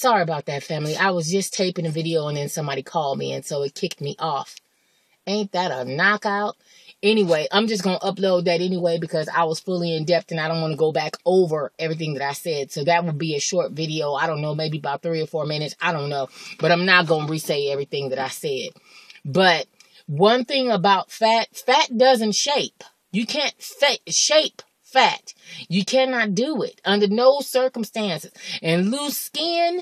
Sorry about that, family. I was just taping a video and then somebody called me, and so it kicked me off. Ain't that a knockout? Anyway, I'm just going to upload that anyway because I was fully in depth and I don't want to go back over everything that I said. So that would be a short video. I don't know, maybe about 3 or 4 minutes. I don't know. But I'm not going to re-say everything that I said. But one thing about fat doesn't shape. You can't shape fat. You cannot do it under no circumstances. And loose skin,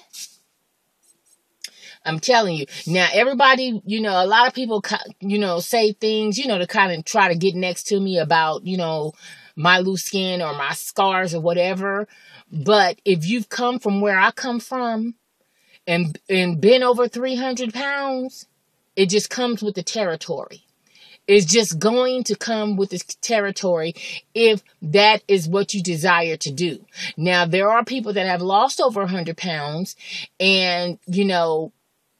I'm telling you. Now, everybody, you know, a lot of people, you know, say things, you know, to kind of try to get next to me about, you know, my loose skin or my scars or whatever. But if you've come from where I come from and been over 300 pounds, it just comes with the territory. It's just going to come with this territory if that is what you desire to do. Now, there are people that have lost over 100 pounds and, you know,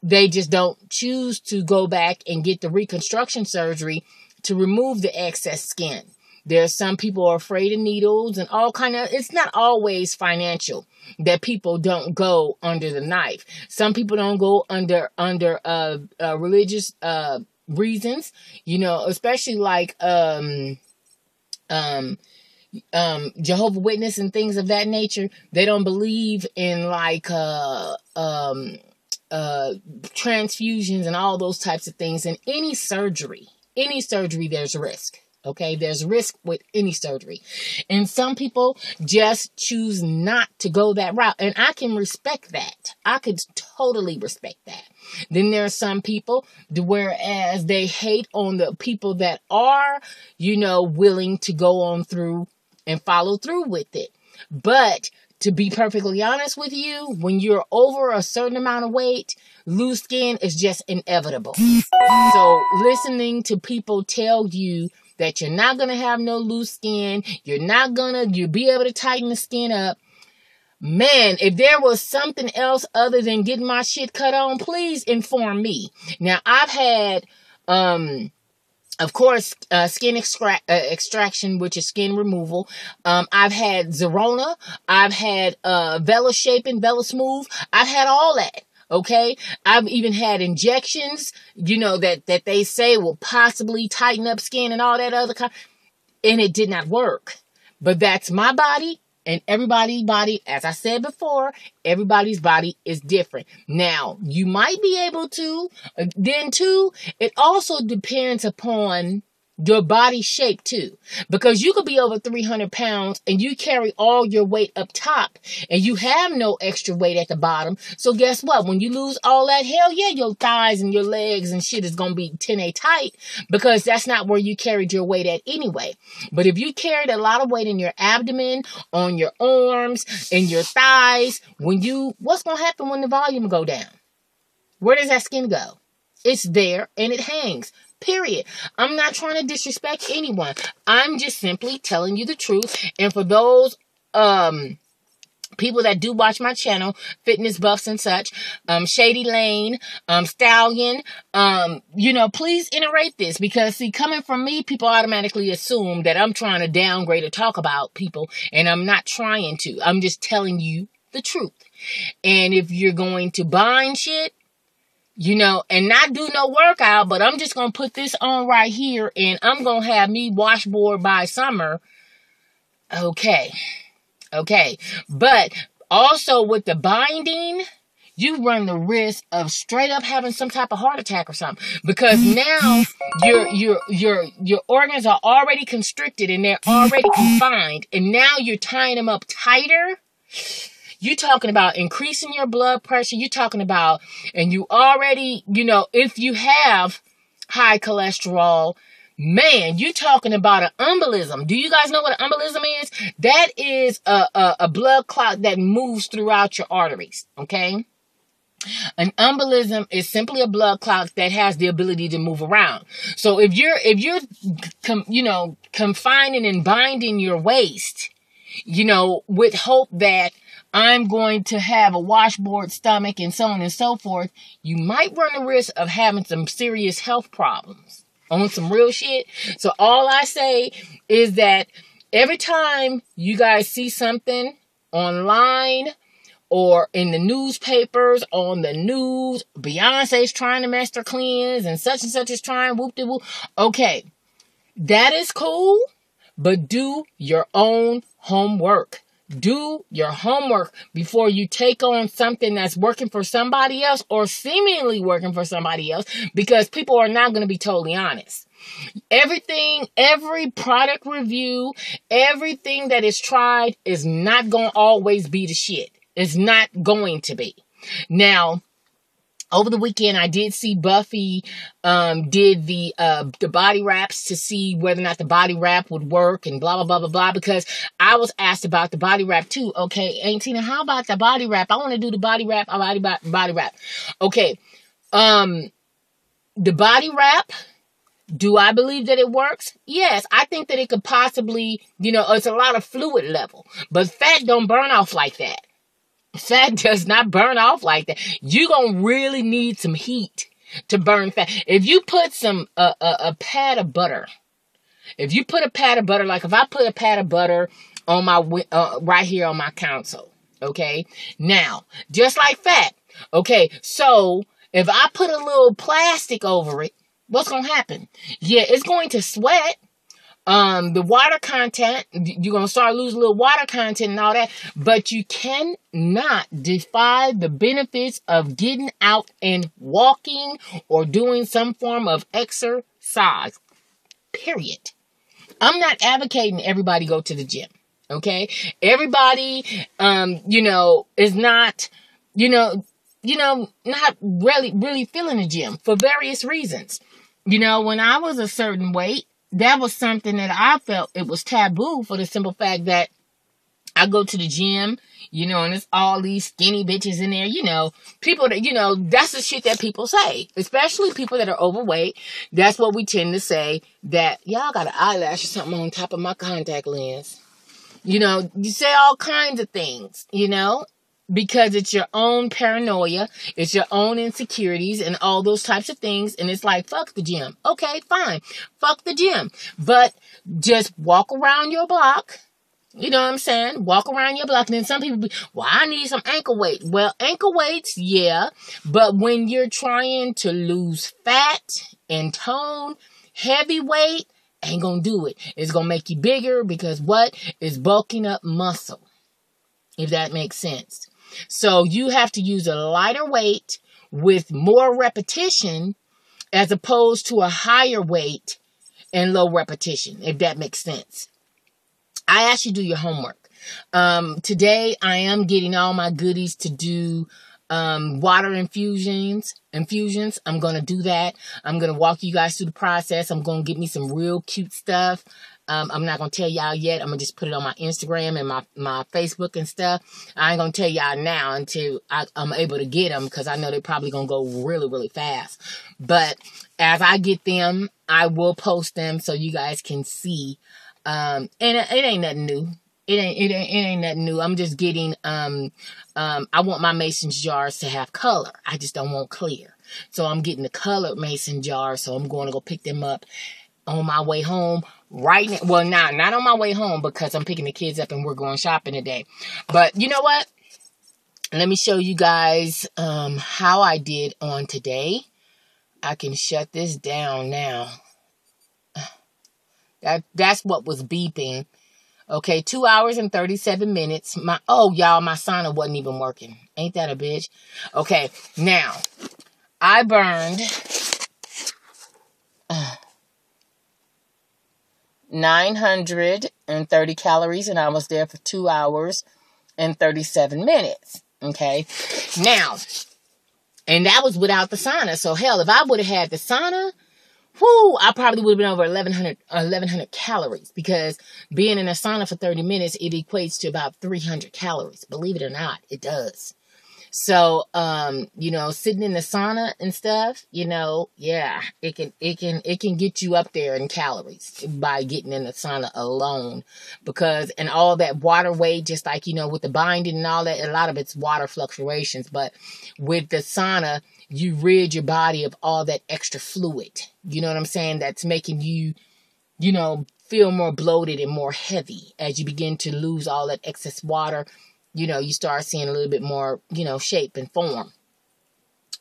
they just don't choose to go back and get the reconstruction surgery to remove the excess skin. There's some people are afraid of needles and all kind of, it's not always financial that people don't go under the knife. Some people don't go under religious reasons, you know, especially like Jehovah's Witness and things of that nature. They don't believe in like transfusions and all those types of things. And any surgery, there's risk. Okay, there's risk with any surgery. And some people just choose not to go that route. And I can respect that. I could totally respect that. Then there are some people, whereas they hate on the people that are, you know, willing to go on through and follow through with it. But to be perfectly honest with you, when you're over a certain amount of weight, loose skin is just inevitable. So listening to people tell you that you're not going to have no loose skin, you'll be able to tighten the skin up. Man, if there was something else other than getting my shit cut on, please inform me. Now, I've had, of course, skin extraction, which is skin removal. I've had Zerona. I've had Vela Shaping, Vela Smooth. I've had all that. Okay, I've even had injections, you know, that they say will possibly tighten up skin and all that other kind, and it did not work. But that's my body, and everybody's body, as I said before, everybody's body is different. Now, you might be able to, then too, it also depends upon your body shape too, because you could be over 300 pounds and you carry all your weight up top and you have no extra weight at the bottom. So guess what? When you lose all that, hell yeah, your thighs and your legs and shit is going to be 10A tight, because that's not where you carried your weight at anyway. But if you carried a lot of weight in your abdomen, on your arms, and your thighs, what's going to happen when the volume go down? Where does that skin go? It's there and it hangs. Period. I'm not trying to disrespect anyone. I'm just simply telling you the truth. And for those people that do watch my channel, fitness buffs and such, Shady Lane, Stallion, you know, please iterate this, because see, coming from me, people automatically assume that I'm trying to downgrade or talk about people, and I'm not trying to. I'm just telling you the truth. And if you're going to bind shit, you know, and not do no workout, but I'm just going to put this on right here and I'm going to have me washboard by summer. Okay. But also with the binding, you run the risk of straight up having some type of heart attack or something, because now your organs are already constricted and they're already confined, and now you're tying them up tighter. You're talking about increasing your blood pressure. You're talking about, and you already, you know, if you have high cholesterol, man, you're talking about an embolism. Do you guys know what an embolism is? That is a blood clot that moves throughout your arteries, okay? An embolism is simply a blood clot that has the ability to move around. So if you're you know, confining and binding your waist, you know, with hope that I'm going to have a washboard stomach and so on and so forth, you might run the risk of having some serious health problems on some real shit. So all I say is that every time you guys see something online or in the newspapers, on the news, Beyonce's trying to master cleanse and such is trying, whoop-de-whoop. Okay, that is cool, but do your own homework. Do your homework before you take on something that's working for somebody else or seemingly working for somebody else, because people are not going to be totally honest. Everything, every product review, everything that is tried is not going to always be the shit. It's not going to be. Now, over the weekend, I did see Buffy did the body wraps to see whether or not the body wrap would work and blah, blah, blah, blah, blah, because I was asked about the body wrap too. Okay, Aunt Tina, how about the body wrap? I want to do the body wrap, body wrap. Okay, the body wrap, do I believe that it works? Yes, I think that it could possibly, it's a lot of fluid level, but fat don't burn off like that. Fat does not burn off like that. You're going to really need some heat to burn fat. If you put a pat of butter, like if I put a pat of butter on my, right here on my console, okay? Now, just like fat, okay? So, if I put a little plastic over it, what's going to happen? Yeah, it's going to sweat. The water content, you're going to start losing a little water content and all that, but you cannot defy the benefits of getting out and walking or doing some form of exercise, period. I'm not advocating everybody go to the gym, okay? Everybody, is not, not really feeling the gym for various reasons. When I was a certain weight, that was something that I felt it was taboo for the simple fact that I go to the gym, and it's all these skinny bitches in there, people that, that's the shit that people say, especially people that are overweight. That's what we tend to say, that y'all got an eyelash or something on top of my contact lens. You say all kinds of things, because it's your own paranoia, it's your own insecurities and all those types of things. And it's like, fuck the gym. Okay, fine. Fuck the gym. But just walk around your block. You know what I'm saying? Walk around your block. And then some people be, well, I need some ankle weight. Well, ankle weights, yeah. But when you're trying to lose fat and tone, heavy weight ain't gonna do it. It's gonna make you bigger because what? It's bulking up muscle. If that makes sense. So you have to use a lighter weight with more repetition as opposed to a higher weight and low repetition, if that makes sense. I ask you to do your homework. Today I am getting all my goodies to do water infusions. I'm going to do that. I'm going to walk you guys through the process. I'm going to get me some real cute stuff. I'm not going to tell y'all yet. I'm going to just put it on my Instagram and my Facebook and stuff. I ain't going to tell y'all now until I'm able to get them, because I know they're probably going to go really, really fast. But as I get them, I will post them so you guys can see. And it ain't nothing new. It ain't nothing new. I'm just getting, I want my mason jars to have color. I just don't want clear. So I'm getting the colored mason jars. So I'm going to go pick them up on my way home right now. Well, not on my way home, because I'm picking the kids up and we're going shopping today. But you know what? Let me show you guys, how I did on today. I can shut this down now. That's what was beeping. Okay, 2 hours and 37 minutes. Y'all, my sauna wasn't even working. Ain't that a bitch? Okay, now, I burned 930 calories, and I was there for 2 hours and 37 minutes. Okay, now, and that was without the sauna. So, hell, if I would have had the sauna, I probably would have been over 1,100 calories, because being in a sauna for 30 minutes, it equates to about 300 calories. Believe it or not, it does. So, sitting in the sauna and stuff, yeah, it can get you up there in calories by getting in the sauna alone, and all that water weight, just like, with the binding and all that, a lot of it's water fluctuations, but with the sauna, you rid your body of all that extra fluid. You know what I'm saying? That's making you, feel more bloated and more heavy as you begin to lose all that excess water you start seeing a little bit more, shape and form.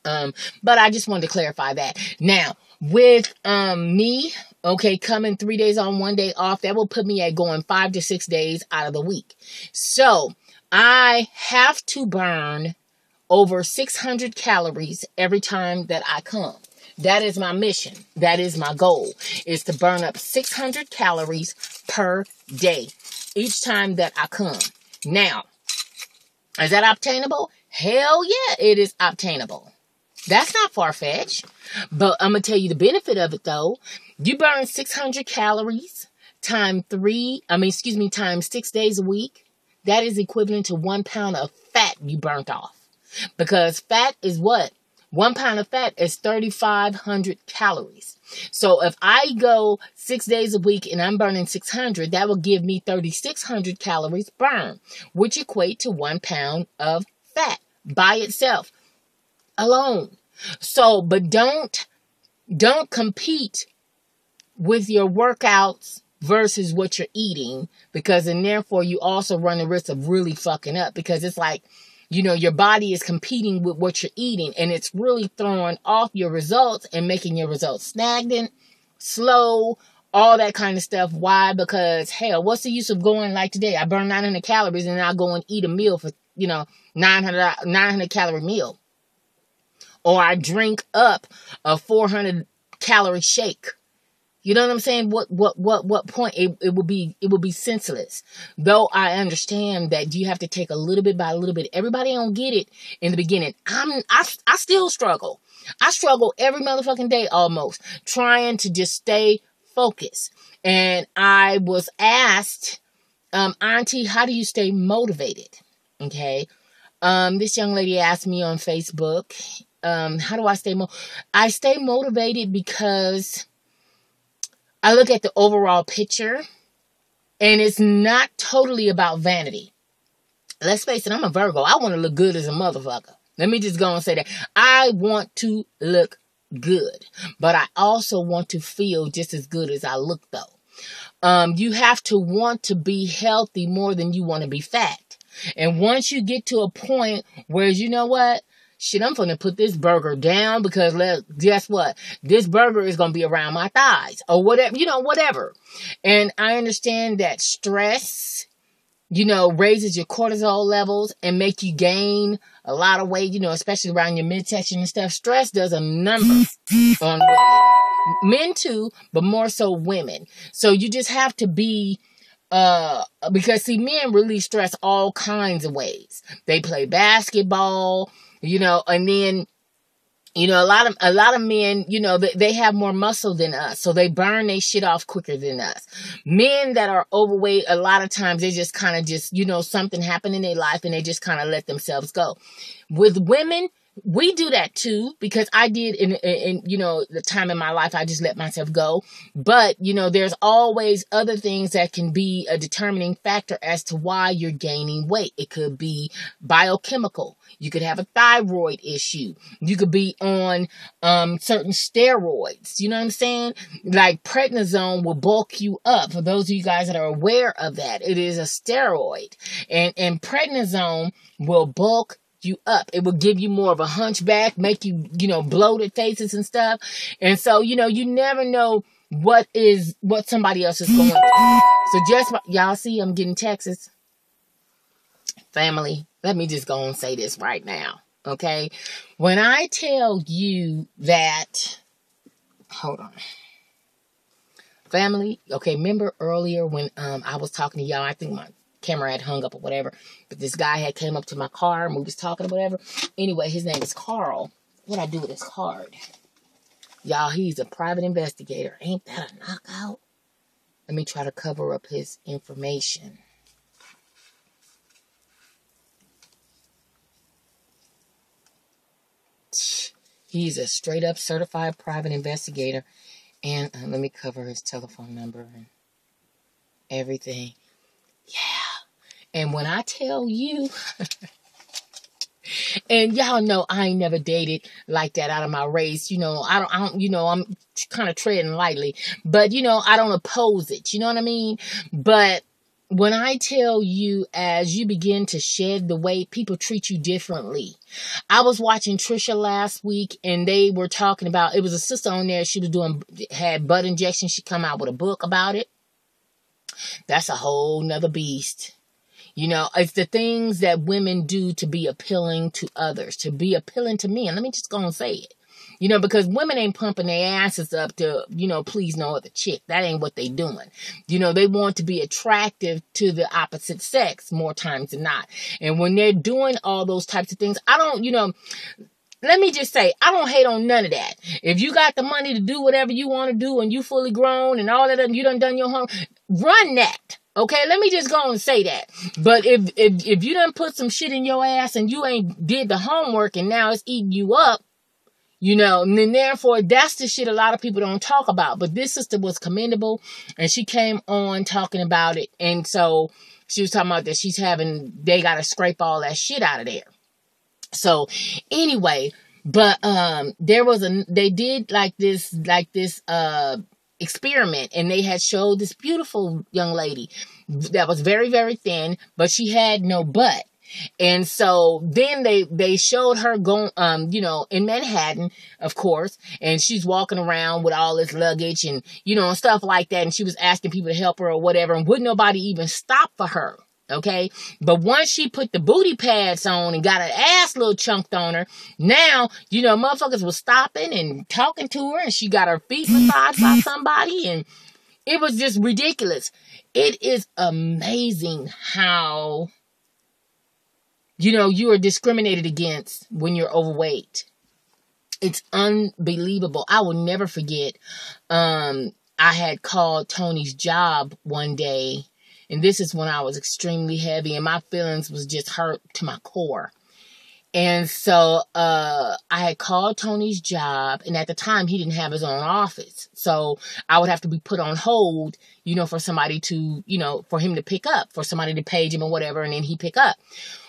But I just wanted to clarify that. Now, with me, okay, coming 3 days on, 1 day off, that will put me at going 5 to 6 days out of the week. So I have to burn over 600 calories every time that I come. That is my mission. That is my goal, is to burn up 600 calories per day each time that I come. Now, is that obtainable? Hell yeah, it is obtainable. That's not far-fetched. But I'm going to tell you the benefit of it, though. You burn 600 calories times 6 days a week. That is equivalent to 1 pound of fat you burnt off. Because fat is what? 1 pound of fat is 3,500 calories. So if I go 6 days a week and I'm burning 600, that will give me 3,600 calories burned, which equate to 1 pound of fat by itself alone. So, but don't compete with your workouts versus what you're eating, because and therefore you also run the risk of really fucking up, because it's like, your body is competing with what you're eating, and it's really throwing off your results and making your results stagnant, slow, all that kind of stuff. Why? Because, hell, what's the use of going like today? I burn 900 calories and I'll go and eat a meal for, 900 calorie meal. Or I drink up a 400 calorie shake. You know what I'm saying? What point? It will be senseless. Though I understand that you have to take a little bit by a little bit. Everybody don't get it in the beginning. I still struggle. I struggle every motherfucking day almost, trying to just stay focused. And I was asked, Auntie, how do you stay motivated? Okay. This young lady asked me on Facebook, how do I stay I stay motivated because I look at the overall picture, and it's not totally about vanity. Let's face it, I'm a Virgo. I want to look good as a motherfucker. Let me just go and say that. I want to look good, but I also want to feel just as good as I look, though. You have to want to be healthy more than you want to be fat. And once you get to a point where, you know what? Shit, I'm going to put this burger down, because guess what? This burger is going to be around my thighs or whatever, whatever. And I understand that stress, raises your cortisol levels and make you gain a lot of weight, especially around your midsection and stuff. Stress does a number on women. Men too, but more so women. So you just have to be, because see, men really stress all kinds of ways. They play basketball, and then, a lot of men, they have more muscle than us. So they burn their shit off quicker than us. Men that are overweight, a lot of times they just kind of something happened in their life and they just kind of let themselves go. With women, we do that too, because I did in the time in my life, I just let myself go. But, there's always other things that can be a determining factor as to why you're gaining weight. It could be biochemical. You could have a thyroid issue. You could be on certain steroids. You know what I'm saying? Like prednisone will bulk you up. For those of you guys that are aware of that, it is a steroid. And prednisone will bulk you up. It will give you more of a hunchback, make you, bloated faces and stuff. And so, you never know what somebody else is going through. So just, y'all see, I'm getting texts. Family, let me just go and say this right now. Okay. When I tell you that, hold on. Family, okay, remember earlier when I was talking to y'all, I think my camera had hung up or whatever, but this guy had came up to my car and we was talking or whatever. Anyway, his name is Carl. What'd I do with his card? Y'all, he's a private investigator. Ain't that a knockout? Let me try to cover up his information. He's a straight up certified private investigator. And let me cover his telephone number and everything. Yeah. And when I tell you, and y'all know I ain't never dated like that out of my race. I don't, I'm kind of treading lightly, but I don't oppose it. You know what I mean? But when I tell you, as you begin to shed the weight, people treat you differently. I was watching Trisha last week, and they were talking about, it was a sister on there, she was had butt injections. She come out with a book about it. That's a whole nother beast. You know, it's the things that women do to be appealing to others, to be appealing to men. Let me just go and say it. You know, because women ain't pumping their asses up to, you know, please no other chick. That ain't what they doing. You know, they want to be attractive to the opposite sex more times than not. And when they're doing all those types of things, I don't, you know, let me just say, I don't hate on none of that. If you got the money to do whatever you want to do and you fully grown and all that, and you done your home, run that. Okay, let me just go and say that. But if you done put some shit in your ass and you ain't did the homework and now it's eating you up, you know, and then therefore that's the shit a lot of people don't talk about. But this sister was commendable, and she came on talking about it. And so she was talking about that they got to scrape all that shit out of there. So anyway, but they did like this experiment, and they had showed this beautiful young lady that was very, very thin, but she had no butt. And so then they showed her going, you know, in Manhattan, of course, and she's walking around with all this luggage and, you know, and stuff like that. And she was asking people to help her or whatever, and wouldn't nobody even stop for her. Okay. But once she put the booty pads on and got her ass little chunked on her, now, you know, motherfuckers was stopping and talking to her, and she got her feet massaged by somebody, and it was just ridiculous. It is amazing how, you know, you are discriminated against when you're overweight. It's unbelievable. I will never forget. I had called Tony's job one day, and this is when I was extremely heavy and my feelings was just hurt to my core. And so I had called Tony's job, and at the time he didn't have his own office. So I would have to be put on hold, you know, for somebody to, you know, for him to pick up, for somebody to page him or whatever, and then he pick up.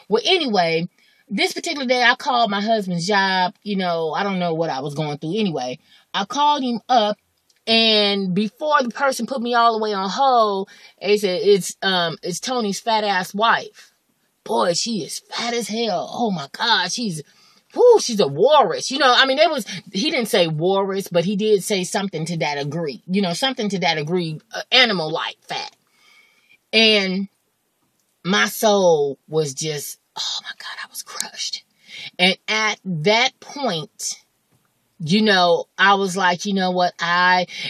Well, anyway, this particular day I called my husband's job. You know, I don't know what I was going through. Anyway, I called him up, and before the person put me all the way on hold, they said, it's Tony's fat ass wife. Boy, she is fat as hell. Oh my God, she's a walrus. You know, I mean, he didn't say walrus, but he did say something to that degree. You know, something to that degree, animal-like fat. And my soul was just, oh my God, I was crushed. And at that point, you know, I was like, you know what,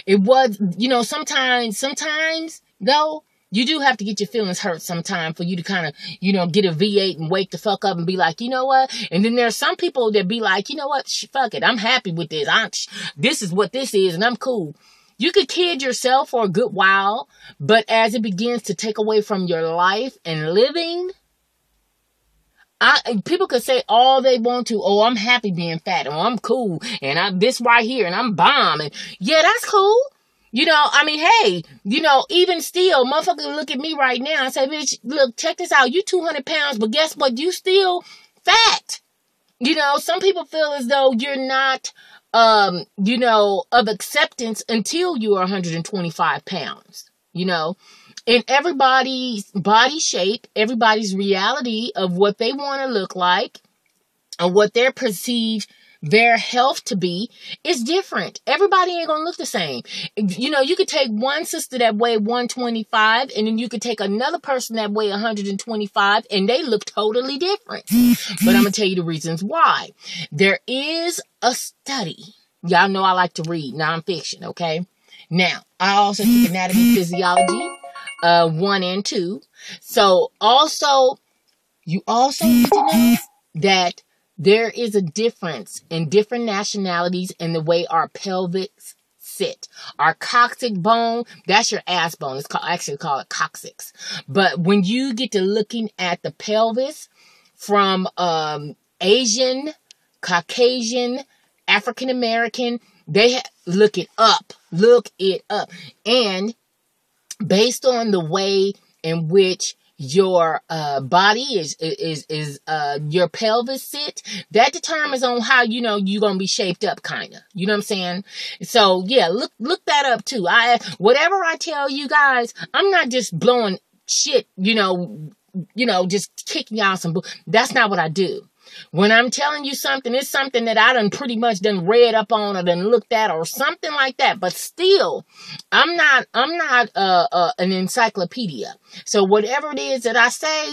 you know, sometimes though, you do have to get your feelings hurt sometime for you to kind of, you know, get a V8 and wake the fuck up and be like, you know what? And then there's some people that be like, you know what? Fuck it. I'm happy with this. This is what this is, and I'm cool. You could kid yourself for a good while, but as it begins to take away from your life and living, people could say all they want to. Oh, I'm happy being fat. Oh, I'm cool. And I'm this right here, and I'm bomb. And yeah, that's cool. You know, I mean, hey, you know, even still, motherfucker look at me right now and say, bitch, look, check this out. You 200 pounds, but guess what? You still fat. You know, some people feel as though you're not, you know, of acceptance until you are 125 pounds, you know. In everybody's body shape, everybody's reality of what they want to look like and what they perceive their health to be is different. Everybody ain't gonna look the same. You know, you could take one sister that weigh 125, and then you could take another person that weigh 125, and they look totally different. But I'm gonna tell you the reasons why. There is a study. Y'all know I like to read nonfiction, okay? Now, I also took anatomy, physiology, 1 and 2. So you also need to know that there is a difference in different nationalities in the way our pelvics sit. Our coccyx bone, that's your ass bone. It's actually called coccyx. But when you get to looking at the pelvis from Asian, Caucasian, African American, look it up. And based on the way in which your body is your pelvis sit, that determines on how, you know, you're gonna be shaped up, kind of. You know what I'm saying? So yeah, look that up too. Whatever I tell you guys, I'm not just blowing shit, just kicking y'all some that's not what I do. When I'm telling you something, it's something that I done pretty much done read up on or done looked at or something like that. But still, I'm not an encyclopedia. So whatever it is that I say,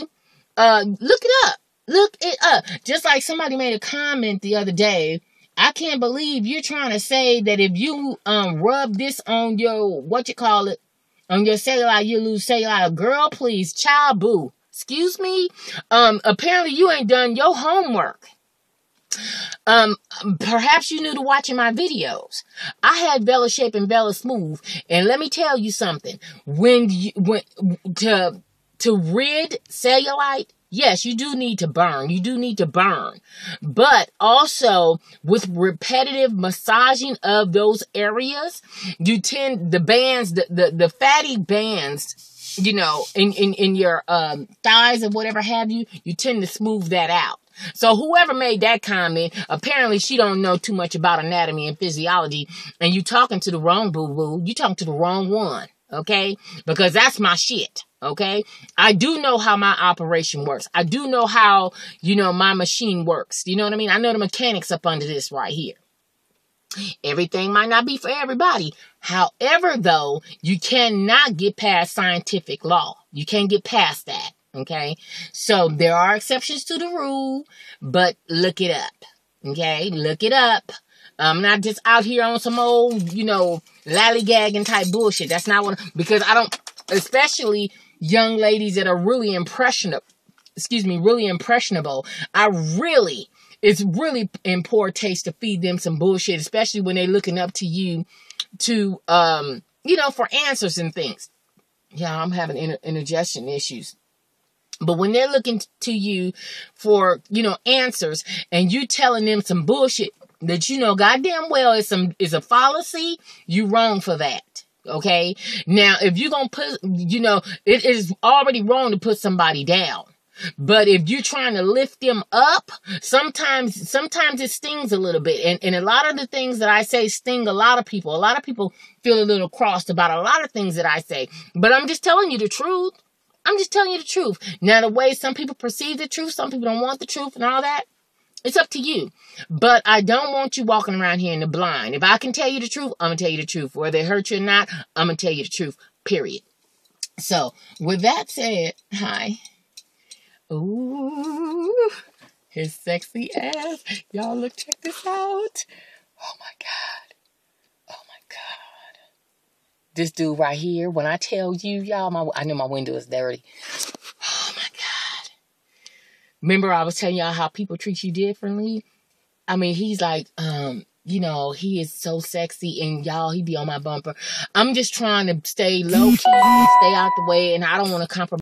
look it up. Look it up. Just like somebody made a comment the other day. I can't believe you're trying to say that if you rub this on your, on your cellulite, you lose cellulite. Girl, please, child boo. Excuse me? Apparently you ain't done your homework. Perhaps you new to watching my videos. I had Vela Shape and Vela Smooth. And let me tell you something. To rid cellulite, yes, you do need to burn. You do need to burn. But also, with repetitive massaging of those areas, you tend, the fatty bands, in your thighs or whatever have you, you tend to smooth that out. So whoever made that comment, apparently she don't know too much about anatomy and physiology, and you talking to the wrong boo-boo. You talking to the wrong one, okay? Because that's my shit, okay? I do know how my operation works. I do know how, my machine works. You know what I mean? I know the mechanics up under this right here. Everything might not be for everybody. However, though, you cannot get past scientific law. You can't get past that, okay? So there are exceptions to the rule, but look it up, okay? Look it up. I'm not just out here on some old, lollygagging type bullshit. That's not what, because I don't, especially young ladies that are really impressionable. It's really in poor taste to feed them some bullshit, especially when they're looking up to you to, for answers and things. Yeah, I'm having indigestion issues. But when they're looking to you for, answers, and you telling them some bullshit that goddamn well is a fallacy, you wrong for that. Okay? Now, if you're going to put, it is already wrong to put somebody down. But if you're trying to lift them up, sometimes it stings a little bit. And a lot of the things that I say sting a lot of people. A lot of people feel a little crossed about a lot of things that I say. But I'm just telling you the truth. I'm just telling you the truth. Now, the way some people perceive the truth, some people don't want the truth and all that, it's up to you. But I don't want you walking around here in the blind. If I can tell you the truth, I'm going to tell you the truth. Whether it hurts you or not, I'm going to tell you the truth, period. So, with that said, hi. Ooh, his sexy ass. Y'all look, check this out. Oh my God. Oh my God. This dude right here, when I tell you, y'all, I know my window is dirty. Oh my God. Remember I was telling y'all how people treat you differently? I mean, he's like, he is so sexy, and y'all, he be on my bumper. I'm just trying to stay low key and stay out the way, and I don't want to compromise